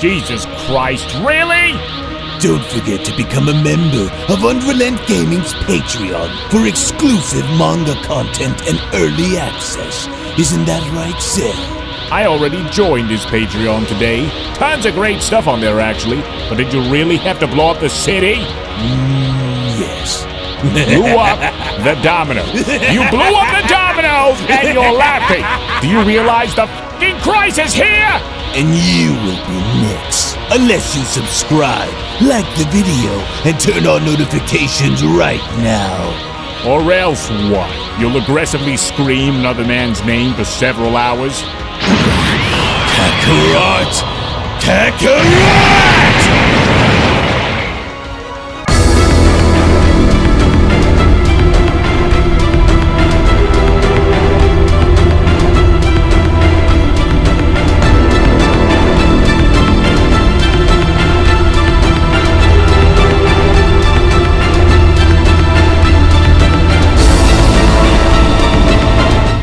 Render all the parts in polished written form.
Jesus Christ, really? Don't forget to become a member of UnrealEntGaming's Patreon for exclusive manga content and early access. Isn't that right, Seth? I already joined his Patreon today. Tons of great stuff on there, actually. But did you really have to blow up the city? Yes. Blew up the domino. You blew up the dominoes and you're laughing. Do you realize the f***ing crisis here? And you will be next. Unless you subscribe, like the video, and turn on notifications right now. Or else what? You'll aggressively scream another man's name for several hours? Kakarot! Kakarot!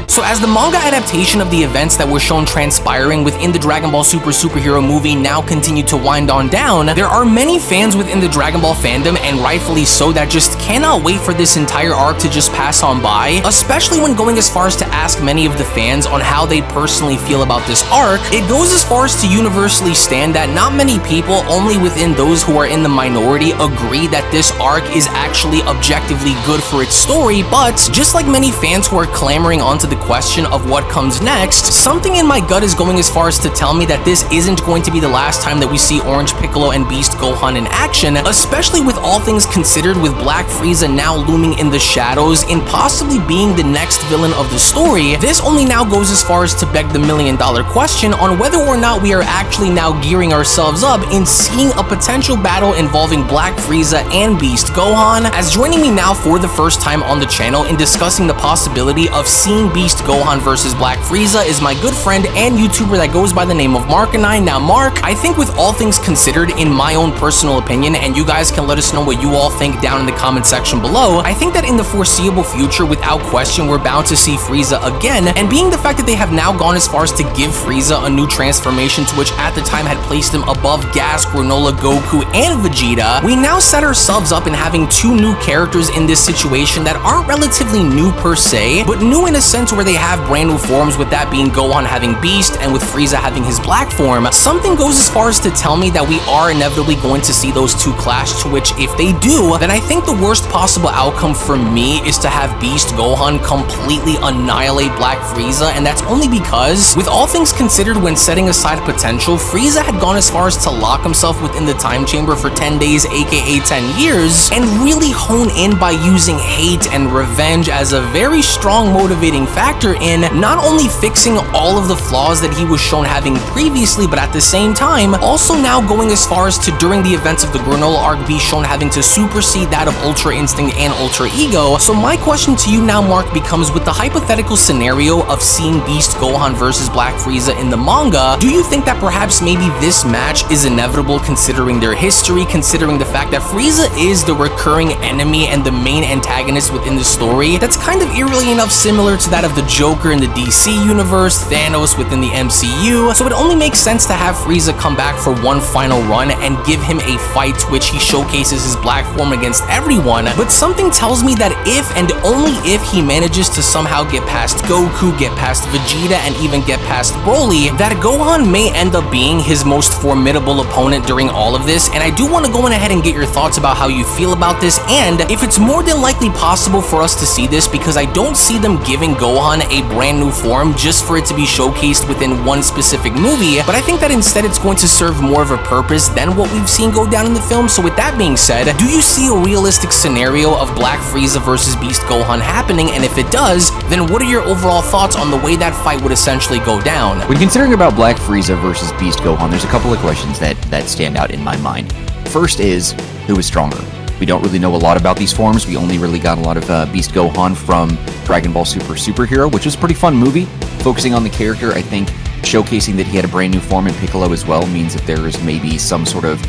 So as the manga adaptation of the events that were shown transpiring within the Dragon Ball Super superhero movie now continue to wind on down, there are many fans within the Dragon Ball fandom, and rightfully so, that just cannot wait for this entire arc to just pass on by, especially when going as far as to ask many of the fans on how they personally feel about this arc. It goes as far as to universally stand that not many people, only within those who are in the minority, agree that this arc is actually objectively good for its story, but just like many fans who are clamoring onto the question of what comes next, something in my gut is going as far as to tell me that this isn't going to be the last time that we see Orange Piccolo and Beast Gohan in action, especially with all things considered, with Black Frieza now looming in the shadows and possibly being the next villain of the story. This only now goes as far as to beg the million-dollar question on whether or not we are actually now gearing ourselves up in seeing a potential battle involving Black Frieza and Beast Gohan. As joining me now for the first time on the channel in discussing the possibility of seeing Beast Gohan versus Black Frieza is my good friend and YouTuber that goes by the name of Mark and I. Now Mark, I think with all things considered, in my own personal opinion, and you guys can let us know what you all think down in the comment section below, I think that in the foreseeable future, without question, we're bound to see Frieza again, and being the fact that they have now gone as far as to give Frieza a new transformation to which at the time had placed him above Gas, Granolah, Goku, and Vegeta, we now set ourselves up in having two new characters in this situation that aren't relatively new per se, but new in a sense where they have brand new forms, with that being Gohan having Beast and with Frieza having his black form. Something goes as far as to tell me that we are inevitably going to see those two clash, to which if they do, then I think the worst possible outcome for me is to have Beast Gohan completely annihilate Black Frieza, and that's only because, with all things considered, when setting aside potential, Frieza had gone as far as to lock himself within the time chamber for 10 days, aka 10 years, and really hone in by using hate and revenge as a very strong motivating factor in not only fixing all of the flaws that he was shown having previously, but at the same time, also now going as far as to, during the events of the Granolah arc, be shown having to supersede that of Ultra Instinct and Ultra Ego. So my question to you now, Mark, becomes, with the hypothetical scenario of seeing Beast Gohan versus Black Frieza in the manga, do you think that perhaps maybe this match is inevitable, considering their history, considering the fact that Frieza is the recurring enemy and the main antagonist within the story that's kind of eerily enough similar to that of the Joker in the DC universe, Thanos within the MCU, so it only makes sense to have Frieza come back for one final run and give him a fight to which he showcases his black form against everyone. But something tells me that if and only if he manages to somehow get past Goku, get past Vegeta, and even get past Broly, that Gohan may end up being his most formidable opponent during all of this. And I do want to go ahead and get your thoughts about how you feel about this, and if it's more than likely possible for us to see this, because I don't see them giving Gohan a brand new form just for it to be showcased within one specific movie, but I think that instead it's going to serve more of a purpose than what we've seen go down in the film. So with that being said, do you see a realistic scenario of Black Frieza versus Beast Gohan happening? And if it does, then what are your overall thoughts on the way that fight would essentially go down? When considering about Black Frieza versus Beast Gohan, there's a couple of questions that stand out in my mind. First is, who is stronger? We don't really know a lot about these forms. We only really got a lot of Beast Gohan from Dragon Ball Super Superhero, which was a pretty fun movie. Focusing on the character, I think showcasing that he had a brand new form in Piccolo as well means that there is maybe some sort of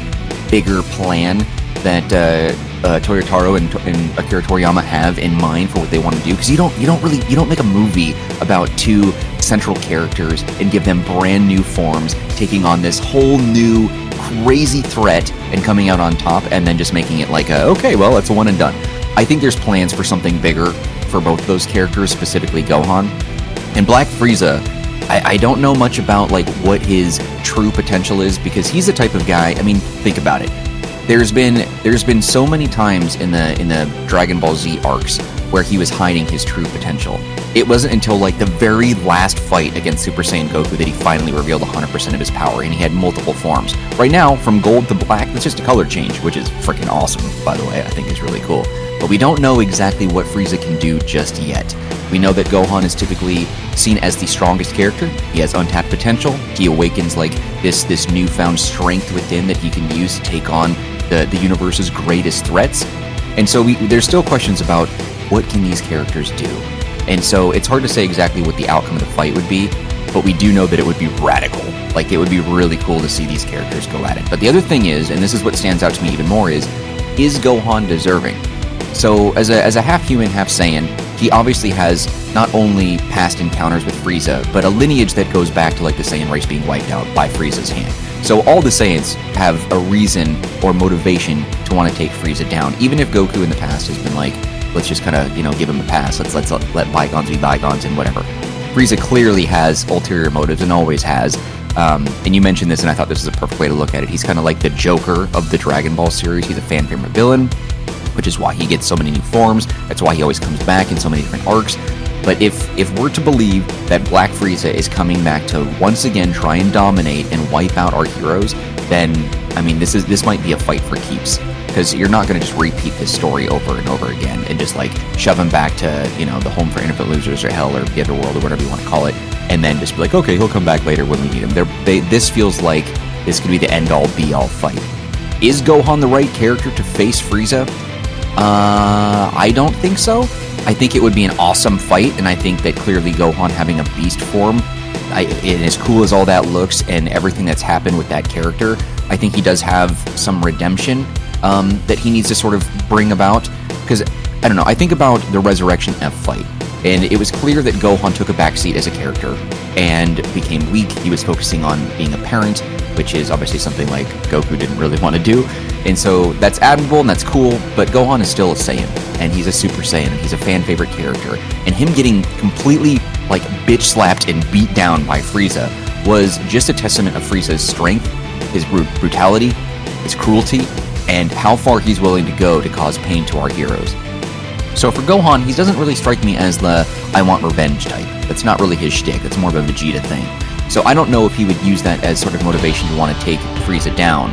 bigger plan that Toyotaro and Akira Toriyama have in mind for what they want to do. Because you don't make a movie about two central characters and give them brand new forms, taking on this whole new crazy threat and coming out on top, and then just making it like, okay, well, that's a one and done. I think there's plans for something bigger for both those characters, specifically Gohan. And Black Frieza, I don't know much about like what his true potential is, because he's the type of guy, I mean, think about it. There's been so many times in the Dragon Ball Z arcs where he was hiding his true potential. It wasn't until like the very last fight against Super Saiyan Goku that he finally revealed 100% of his power, and he had multiple forms. Right now, from gold to black, that's just a color change, which is freaking awesome, by the way. I think is really cool. But we don't know exactly what Frieza can do just yet. We know that Gohan is typically seen as the strongest character. He has untapped potential. He awakens like this newfound strength within that he can use to take on the universe's greatest threats. And so there's still questions about what can these characters do. And so it's hard to say exactly what the outcome of the fight would be, but we do know that it would be radical. Like, it would be really cool to see these characters go at it. But the other thing is, and this is what stands out to me even more, is Gohan deserving? So as a half-human, half-Saiyan, he obviously has not only past encounters with Frieza, but a lineage that goes back to like the Saiyan race being wiped out by Frieza's hand. So all the Saiyans have a reason or motivation to want to take Frieza down, even if Goku in the past has been like, let's just kind of, give him a pass, let's let bygones be bygones and whatever. Frieza clearly has ulterior motives and always has. And you mentioned this, and I thought this was a perfect way to look at it. He's kind of like the Joker of the Dragon Ball series. He's a fan favorite villain, which is why he gets so many new forms. That's why he always comes back in so many different arcs. But if we're to believe that Black Frieza is coming back to once again try and dominate and wipe out our heroes, then I mean this might be a fight for keeps, because you're not going to just repeat this story over and over again and just like shove him back to the home for infant losers or hell or the other world or whatever you want to call it, and then just be like, okay, he'll come back later when we need him. This feels like this could be the end all be all fight. Is Gohan the right character to face Frieza? I don't think so. I think it would be an awesome fight, and I think that clearly Gohan having a beast form, and as cool as all that looks and everything that's happened with that character, I think he does have some redemption that he needs to sort of bring about. Because, I don't know, I think about the Resurrection F fight, and it was clear that Gohan took a backseat as a character and became weak. He was focusing on being a parent, which is obviously something like Goku didn't really want to do. And so that's admirable and that's cool, but Gohan is still a Saiyan, and he's a Super Saiyan, and he's a fan favorite character. And him getting completely like bitch slapped and beat down by Frieza was just a testament of Frieza's strength, his brutality, his cruelty, and how far he's willing to go to cause pain to our heroes. So for Gohan, he doesn't really strike me as the I want revenge type. That's not really his shtick. It's more of a Vegeta thing. So I don't know if he would use that as sort of motivation to want to take Frieza down.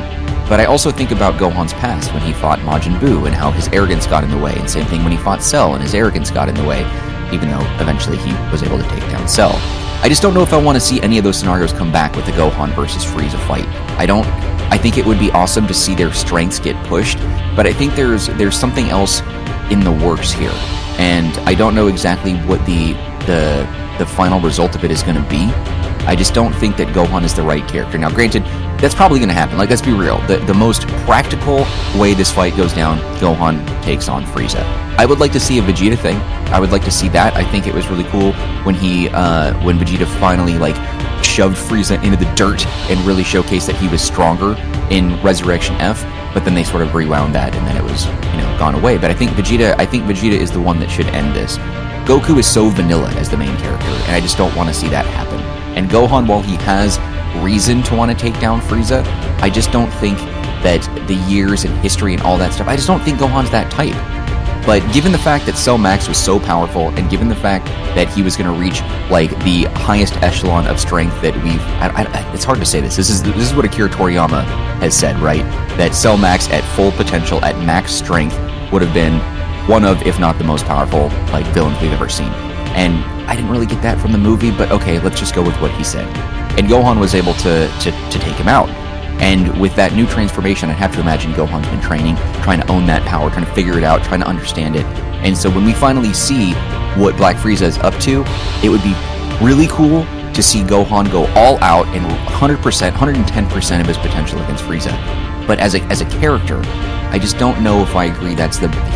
But I also think about Gohan's past when he fought Majin Buu and how his arrogance got in the way. And same thing when he fought Cell and his arrogance got in the way, even though eventually he was able to take down Cell. I just don't know if I want to see any of those scenarios come back with the Gohan versus Frieza fight. I think it would be awesome to see their strengths get pushed, but I think there's something else in the works here. And I don't know exactly what the final result of it is going to be. I just don't think that Gohan is the right character. Now, granted, that's probably going to happen. Like, let's be real. The most practical way this fight goes down, Gohan takes on Frieza. I would like to see a Vegeta thing. I would like to see that. I think it was really cool when when Vegeta finally, like, shoved Frieza into the dirt and really showcased that he was stronger in Resurrection F, but then they sort of rewound that and then it was, gone away. But I think Vegeta is the one that should end this. Goku is so vanilla as the main character, and I just don't want to see that happen. And Gohan, while he has reason to want to take down Frieza, I just don't think that the years and history and all that stuff, I just don't think Gohan's that type. But given the fact that Cell Max was so powerful, and given the fact that he was going to reach like the highest echelon of strength that it's hard to say this. This is what Akira Toriyama has said, right? That Cell Max at full potential, at max strength, would have been one of, if not the most powerful, like villains we've ever seen. And I didn't really get that from the movie, but okay, let's just go with what he said. And Gohan was able to take him out. And with that new transformation, I have to imagine Gohan's been training, trying to own that power, trying to figure it out, trying to understand it. And so when we finally see what Black Frieza is up to, it would be really cool to see Gohan go all out and 100%, 110% of his potential against Frieza. But as a character, I just don't know if I agree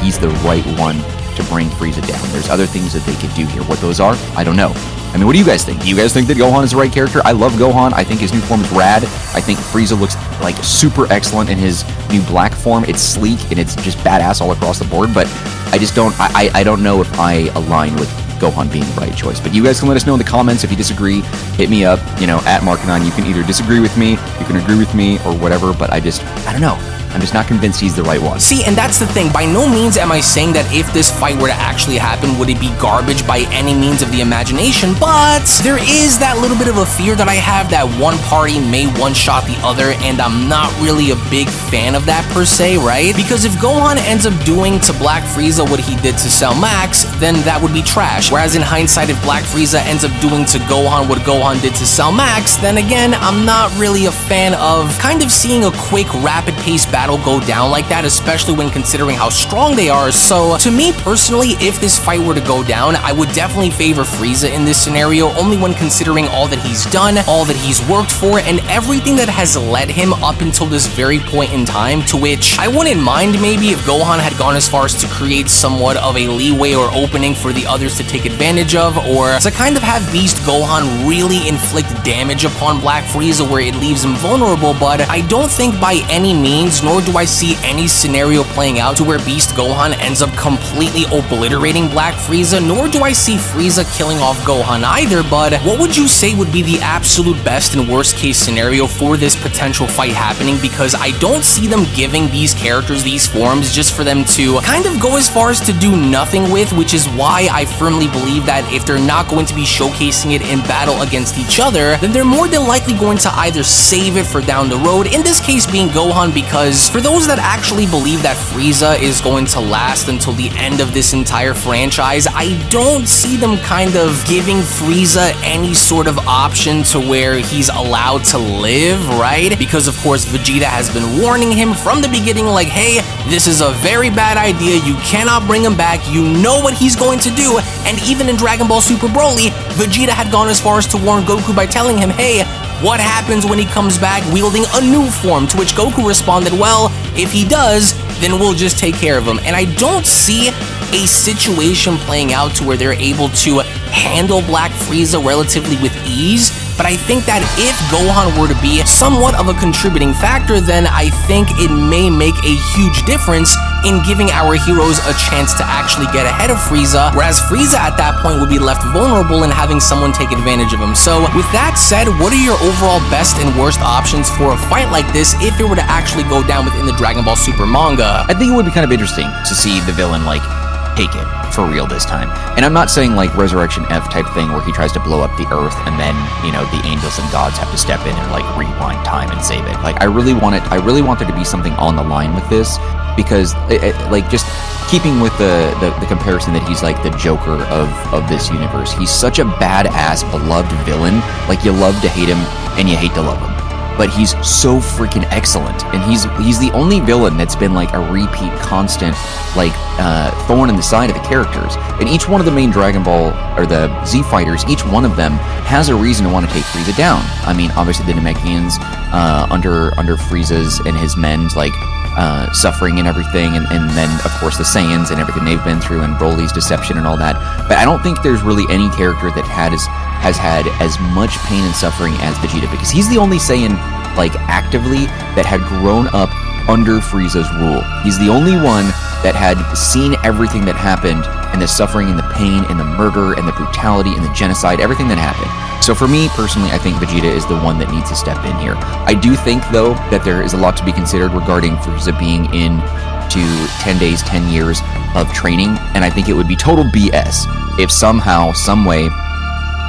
he's the right one to bring Frieza down. There's other things that they could do here. What those are, I don't know. I mean, what do you guys think? Do you guys think that Gohan is the right character? I love Gohan. I think his new form is rad. I think Frieza looks like super excellent in his new black form. It's sleek and it's just badass all across the board, but I just don't, I don't know if I align with Gohan being the right choice. But you guys can let us know in the comments if you disagree. Hit me up, you know, at Mark9. You can either disagree with me, you can agree with me, or whatever, but I don't know. I'm just not convinced he's the right one. See, and that's the thing. By no means am I saying that if this fight were to actually happen, would it be garbage by any means of the imagination, but there is that little bit of a fear that I have that one party may one-shot the other, and I'm not really a big fan of that per se, right? Because if Gohan ends up doing to Black Frieza what he did to Cell Max, then that would be trash. Whereas in hindsight, if Black Frieza ends up doing to Gohan what Gohan did to Cell Max, then again, I'm not really a fan of kind of seeing a quick, rapid-paced battle go down like that, especially when considering how strong they are. So to me personally, if this fight were to go down, I would definitely favor Frieza in this scenario, only when considering all that he's done, all that he's worked for, and everything that has led him up until this very point in time, to which I wouldn't mind maybe if Gohan had gone as far as to create somewhat of a leeway or opening for the others to take advantage of, or to kind of have Beast Gohan really inflict damage upon Black Frieza where it leaves him vulnerable. But I don't think by any means, nor do I see any scenario playing out to where Beast Gohan ends up completely obliterating Black Frieza, nor do I see Frieza killing off Gohan either. But what would you say would be the absolute best and worst case scenario for this potential fight happening? Because I don't see them giving these characters these forms just for them to kind of go as far as to do nothing with, which is why I firmly believe that if they're not going to be showcasing it in battle against each other, then they're more than likely going to either save it for down the road, in this case being Gohan, because for those that actually believe that Frieza is going to last until the end of this entire franchise, I don't see them kind of giving Frieza any sort of option to where he's allowed to live, right? Because of course Vegeta has been warning him from the beginning, like, hey, this is a very bad idea, you cannot bring him back, you know what he's going to do. And even in Dragon Ball Super Broly, Vegeta had gone as far as to warn Goku by telling him, hey, what happens when he comes back wielding a new form? To which Goku responded, well, if he does, then we'll just take care of him. And I don't see a situation playing out to where they're able to handle Black Frieza relatively with ease. But I think that if Gohan were to be somewhat of a contributing factor, then I think it may make a huge difference in giving our heroes a chance to actually get ahead of Frieza, whereas Frieza at that point would be left vulnerable and having someone take advantage of him. So with that said, what are your overall best and worst options for a fight like this if it were to actually go down within the Dragon Ball Super manga? I think it would be kind of interesting to see the villain, like, take it for real this time. And I'm not saying like Resurrection F type thing where he tries to blow up the earth and then, you know, the angels and gods have to step in and like rewind time and save it. Like, I really want there to be something on the line with this, because like, just keeping with the comparison that he's like the Joker of this universe. He's such a badass, beloved villain. Like, you love to hate him and you hate to love him. But he's so freaking excellent, and he's the only villain that's been like a repeat, constant, like thorn in the side of the characters. And each one of the main Dragon Ball or the Z fighters, each one of them has a reason to want to take Frieza down. I mean, obviously the Namekians under Frieza's and his men's like suffering and everything, and then of course the Saiyans and everything they've been through, and Broly's deception and all that. But I don't think there's really any character that has had as much pain and suffering as Vegeta, because he's the only Saiyan like actively that had grown up under Frieza's rule. He's the only one that had seen everything that happened, and the suffering and the pain and the murder and the brutality and the genocide, everything that happened. So for me personally, I think Vegeta is the one that needs to step in here. I do think though that there is a lot to be considered regarding Frieza being in to 10 days, 10 years of training, and I think it would be total BS if somehow, some way,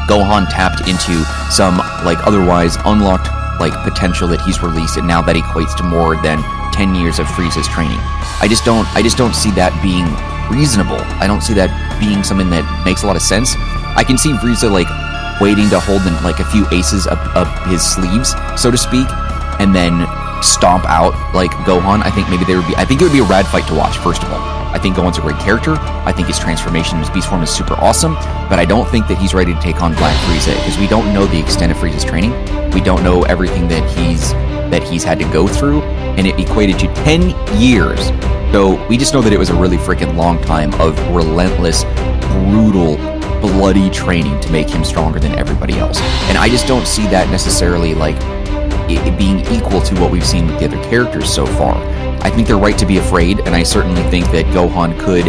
Gohan tapped into some like otherwise unlocked like potential that he's released, and now that equates to more than 10 years of Frieza's training. I just don't see that being reasonable. I don't see that being something that makes a lot of sense. I can see Frieza like waiting to hold in like a few aces up his sleeves, so to speak, and then stomp out like Gohan. I think it would be a rad fight to watch, first of all. I think Gohan's a great character. I think his transformation in his beast form is super awesome, but I don't think that he's ready to take on Black Frieza, because we don't know the extent of Frieza's training. We don't know everything that he's had to go through, and it equated to 10 years. So we just know that it was a really freaking long time of relentless, brutal bloody training to make him stronger than everybody else. And I just don't see that necessarily like it being equal to what we've seen with the other characters so far. I think they're right to be afraid, and I certainly think that Gohan could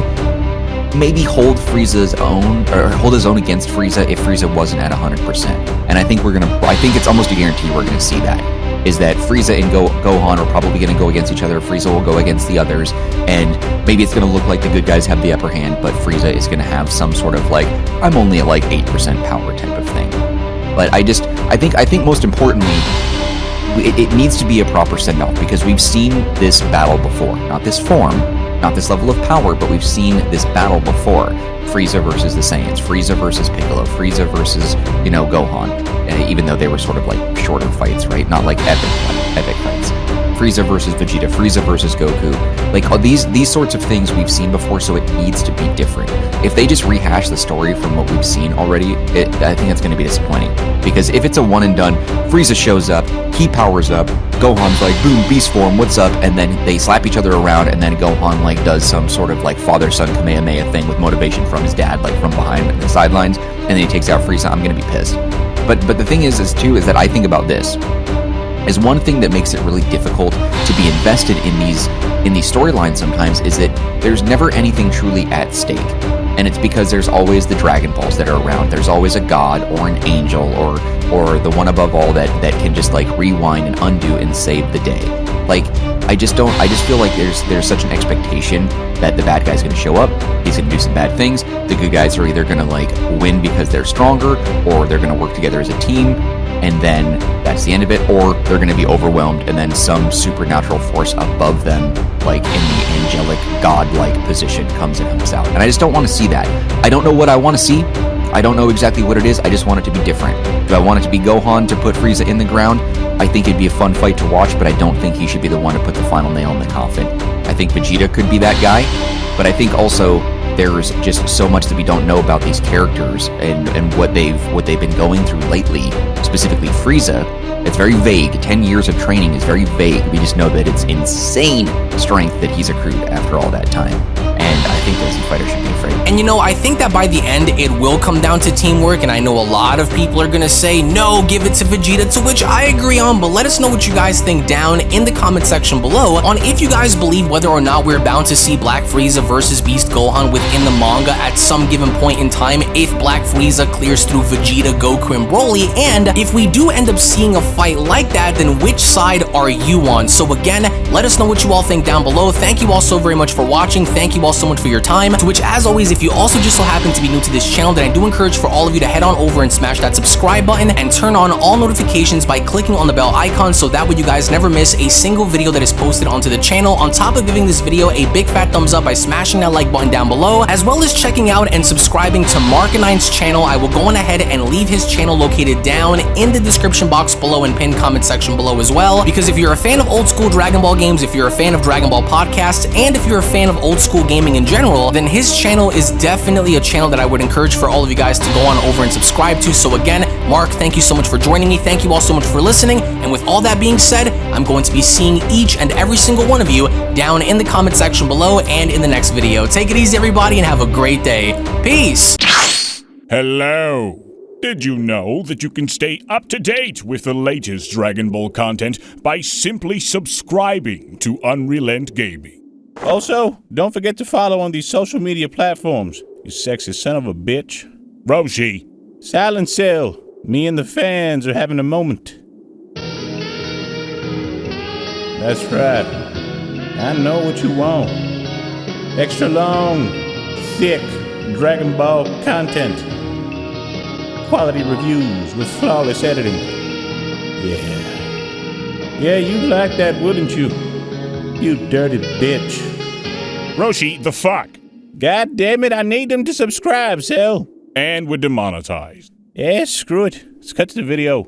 maybe hold Frieza's own, or hold his own against Frieza if Frieza wasn't at 100%. And I think I think it's almost a guarantee we're gonna see that. Is that Frieza and Gohan are probably gonna go against each other, Frieza will go against the others, and maybe it's gonna look like the good guys have the upper hand, but Frieza is gonna have some sort of like, I'm only at like 8% power type of thing. But I think most importantly, it needs to be a proper send-off, because we've seen this battle before. Not this form, not this level of power, but we've seen this battle before. Frieza versus the Saiyans, Frieza versus Piccolo, Frieza versus, Gohan, even though they were sort of like shorter fights, right? Not like epic fights. Frieza versus Vegeta, Frieza versus Goku. Like these sorts of things we've seen before, so it needs to be different. If they just rehash the story from what we've seen already, I think that's going to be disappointing. Because if it's a one and done, Frieza shows up, he powers up, Gohan's like, boom, beast form, what's up? And then they slap each other around, and then Gohan like does some sort of like father-son Kamehameha thing with motivation from his dad, like from behind the sidelines, and then he takes out Frieza. I'm going to be pissed. But the thing is that I think about this. Is one thing that makes it really difficult to be invested in these storylines sometimes is that there's never anything truly at stake. And it's because there's always the Dragon Balls that are around. There's always a god or an angel or the one above all that can just like rewind and undo and save the day. Like I just feel like there's such an expectation that the bad guy's gonna show up, he's gonna do some bad things, the good guys are either gonna like win because they're stronger, or they're gonna work together as a team, and then that's the end of it, or they're going to be overwhelmed and then some supernatural force above them, like in the angelic godlike position, comes and helps out. And I just don't want to see that. I don't know what I want to see. I don't know exactly what it is. I just want it to be different. Do I want it to be Gohan to put Frieza in the ground? I think it'd be a fun fight to watch, but I don't think he should be the one to put the final nail in the coffin. I think Vegeta could be that guy, but I think also there's just so much that we don't know about these characters and what they've been going through lately, specifically Frieza. It's very vague. 10 years of training is very vague. We just know that it's insane strength that he's accrued after all that time. And I think that Z Fighter should be afraid. And I think that by the end, it will come down to teamwork, and I know a lot of people are gonna say, no, give it to Vegeta, to which I agree on, but let us know what you guys think down in the comment section below on if you guys believe whether or not we're bound to see Black Frieza versus Beast Gohan within the manga at some given point in time, if Black Frieza clears through Vegeta, Goku, and Broly, and if we do end up seeing a fight like that, then which side are you on? So again, let us know what you all think down below. Thank you all so very much for watching. Thank you all so much for your time, to which, as always, if you also just so happen to be new to this channel, then I do encourage for all of you to head on over and smash that subscribe button and turn on all notifications by clicking on the bell icon, so that way you guys never miss a single video that is posted onto the channel, on top of giving this video a big fat thumbs up by smashing that like button down below, as well as checking out and subscribing to Mark9's channel. I will go on ahead and leave his channel located down in the description box below and pinned comment section below as well, because if you're a fan of old school Dragon Ball games, if you're a fan of Dragon Ball podcasts, and if you're a fan of old school gaming in general, then his channel is definitely a channel that I would encourage for all of you guys to go on over and subscribe to. So again, Mark, thank you so much for joining me. Thank you all so much for listening. And with all that being said, I'm going to be seeing each and every single one of you down in the comment section below and in the next video. Take it easy, everybody, and have a great day. Peace. Hello. Did you know that you can stay up to date with the latest Dragon Ball content by simply subscribing to UnrealEntGaming? Also, don't forget to follow on these social media platforms, you sexy son of a bitch. Roshi. Silent Cell, me and the fans are having a moment. That's right. I know what you want. Extra long, thick Dragon Ball content. Quality reviews with flawless editing. Yeah, you'd like that, wouldn't you? You dirty bitch. Roshi, the fuck? God damn it, I need them to subscribe, Cell. And we're demonetized. Yeah, screw it. Let's cut to the video.